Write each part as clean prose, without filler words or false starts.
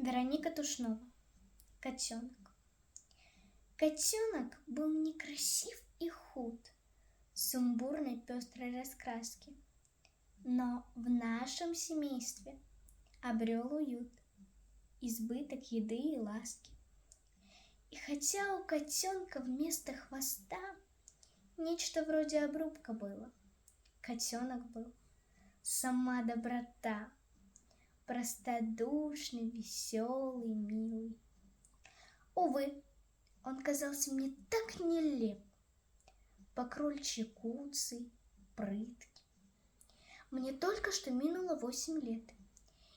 Вероника Тушнова. Котенок. Котенок был некрасив и худ, сумбурной пестрой раскраски, но в нашем семействе обрел уют, избыток еды и ласки. И хотя у котенка вместо хвоста нечто вроде обрубка было, котенок был сама доброта, простодушный, веселый, милый. Увы, он казался мне так нелеп, по-крольчьи куцый, прыткий. Мне только что минуло 8 лет,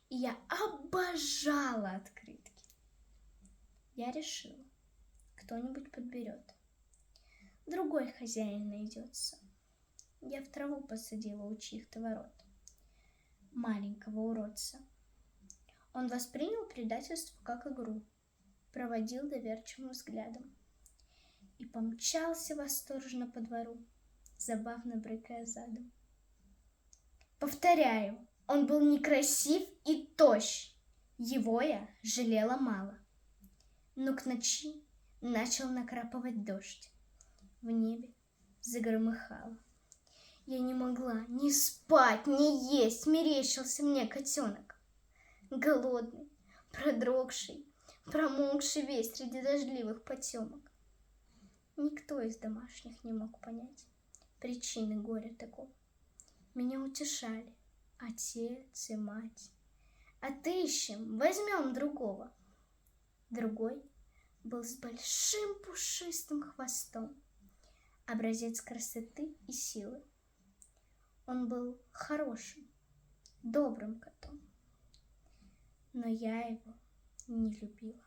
и я обожала открытки. Я решила, кто-нибудь подберет. Другой хозяин найдется. Я в траву посадила у чьих-то ворот маленького уродца. Он воспринял предательство как игру, проводил доверчивым взглядом и помчался восторженно по двору, забавно брыкая задом. Повторяю, он был некрасив и тощ. Его я жалела мало. Но к ночи начал накрапывать дождь. В небе загромыхало. Я не могла ни спать, ни есть, мерещился мне котенок. Голодный, продрогший, промокший весь среди дождливых потемок. Никто из домашних не мог понять причины горя такого. Меня утешали отец и мать. Отыщем, возьмем другого. Другой был с большим пушистым хвостом, образец красоты и силы. Он был хорошим, добрым котом, но я его не любила.